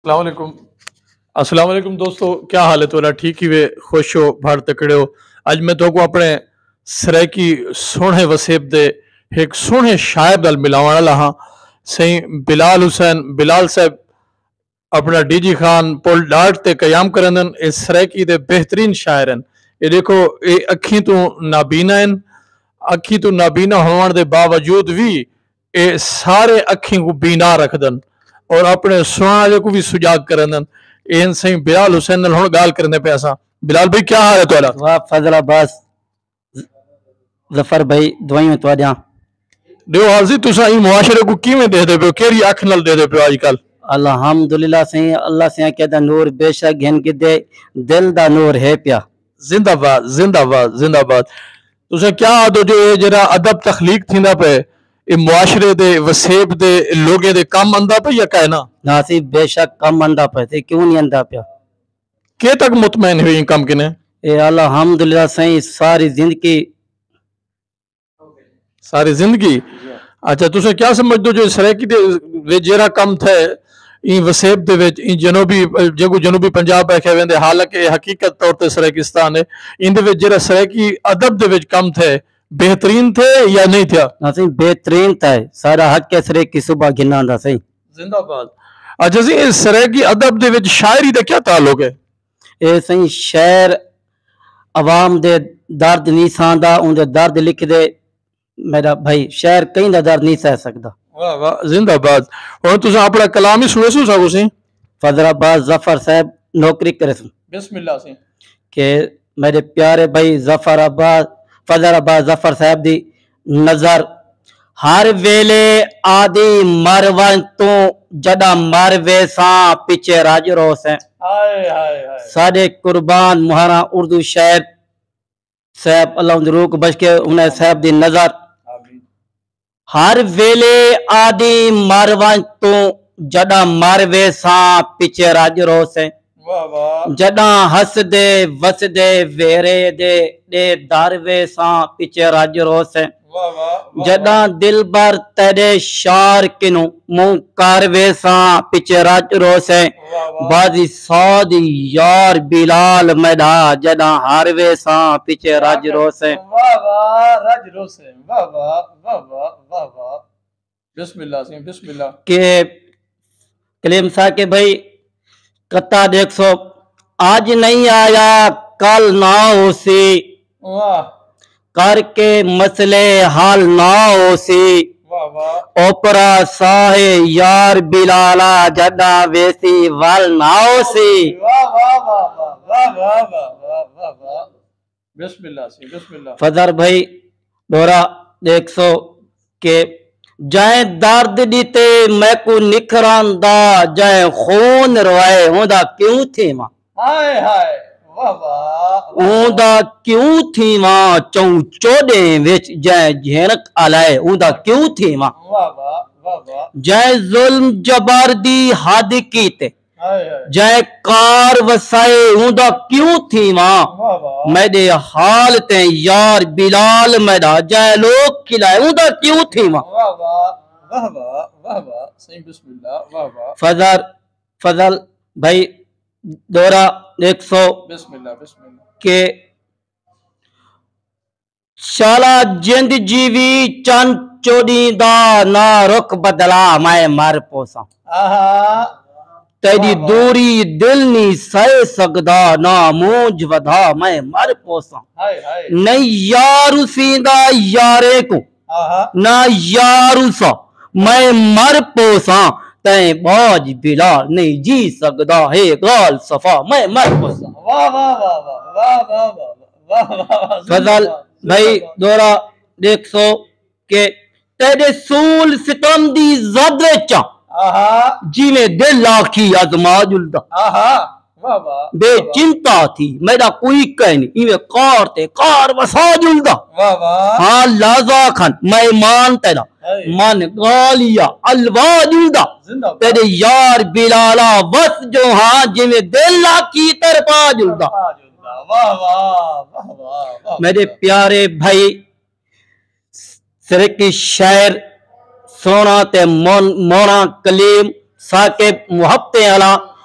السلام علیکم دوستو، کیا حال ہے تھوڑا؟ ٹھیک ہی وے، خوش ہو، بھاڑ تکڑے ہو؟ اج میں تو کو اپنے سریکی سونے وسیب دے ایک سونے شاعر دل ملاوان والا ہاں، سہیں بلال حسین بلال صاحب اپنا ڈی جی خان پول ڈاٹ تے قیام کرندن۔ اس سریکی دے بہترین شاعر ہیں۔ یہ دیکھو، یہ اکھیں تو نابینا ہیں، اکھیں تو نابینا ہونے دے باوجود بھی یہ سارے اکھیں کو بینا رکھ دن اور اپنے سنانے کو بھی سجاگ کرندن۔ این سہیں بلال حسین نال ہن گال کرنے پہ اساں۔ بلال بھائی کیا حال ہے تہاڈا؟ واہ فضل عباس ظفر بھائی دوائیوں تواڈیاں دیو حاضر تساں ای معاشرے کو کیویں دے دے پیو، کیڑی اکھ نال دے دے پیو اج کل؟ الحمدللہ سہیں اللہ سے کہدا نور بے شک گھن کے دے دل دا نور ہے پیا۔ زندہ باد زندہ باد زندہ باد۔ تساں کیا آدھو جو یہ جڑا ادب تخلیق تھیندا پے یہ معاشرے دے وسیب دے لوگے دے کم آندا پہ یا کہنا؟ ناصب بے شک کم آندا پیا تے کیوں نہیں آندا پیا؟ کہ تک مطمئن ہوئی کم کنے؟ اے الحمدللہ سہیں ساری زندگی اچھا تساں کیا سمجھ دو جو سریکی دے جیرا کم تھے این وسیب دے وچ این جنوبی پنجاب ہے ویندے، حالانکہ حقیقت طور تے سریکستان ہے، ان دے وچ جیرا سریکی ادب دے وچ کم تھے بہترین تھے یا نہیں تھیا؟ ناصب بہترین تھا سارا حق کے سرے کی صبح گھناندا سہیں زندہ باد۔ اچھا جی اس سریکی ادب دے وچ شاعری دا کیا تعلق ہے؟ اے سہیں شعر عوام دے درد نہیں ساندا، ان دے درد لکھ دے میرا بھائی شعر کہیں دا درد نہیں سہ سکدا۔ واہ واہ زندہ باد۔ اور تساں اپنا کلام ہی سنے سو ساگو سی؟ فضل عباس ظفر صاحب نوکری کرے سن بسم اللہ سی کہ میرے پیارے بھائی فضل عباس ظفر صاحب دی نظر ہر ویلے آدی مرون تو جڑا مروے ساں پیچھے راج رو سے ساڑے قربان مہارا اردو شاعر صاحب اللہ ان روح کو بچ کے انہیں صاحب دی نظر ہر ویلے آدی مرون تو جڑا مروے ساں پیچھے راج رو سے جڑا ہس دے وس دے ویرے دے داروے ساں پیچھے راج رو سے جڑا دل بر تیرے شار کنو منہ کاروے ساں پیچھے راج رو سے بازی سادی یار بلال میڈا جڑا ہاروے ساں پیچھے راج رو سے بسم اللہ سی بسم اللہ کہ کلیم سا کہ بھائی کتا دیکھ سو آج نہیں آیا کل نہ ہو سی کر کے مسئلے حال نہ ہو سی اوپرا ساہے یار بلالا جڑا ویسی وال نہ ہو سی۔ بسم اللہ سی بسم اللہ۔ فضر بھائی دورا دیکھ سو کہ جائیں درد دیتے میں کو نکھران دا جائیں خون روائے ہوندا کیوں تھی ماں ہوندا کیوں تھی ماں چون چوڑے وچ جائیں جھینک آلائے ہوندا کیوں تھی ماں جائیں ظلم جبار دی حد کیتے جائیں کار وسائے ہوندا کیوں تھی ماں میرے حال تے یار بلال میرا جائیں لوگ کھلائے ہوندا کیوں تھی ماں۔ فضل بھائی دورا ایک سو کہ شالا جند جیوی چند چوڑی دا نہ رخ بدلا میں مر پوسا تیری دوری دل نہیں سہ سکدا نہ مونج ودا میں مر پوسا نہیں یارو سیندا یارے کو نہ یارو سا میں مر پوسا تیں باج بلال نہیں جی سکدا ہے غال صفا میں مر پوسا۔ فضل بھائی دورا دیکھ سو کہ تیرے سول ستم دی زد وچا جی میں دل آکھی ازما جلدا بے چنتا تھی میرا کوئی کہنی ایویں کار تے کار وسا جلدا ہاں لازا کھن میں مان تیرا من غالیا الوا جلدا تیرے یار بلالا وس جو ہاں جی میں دل آکھی تر پا جلدا۔ میرے پیارے بھائی سرکی شاعر سونا تے مونا کلیم ساکب محبت علا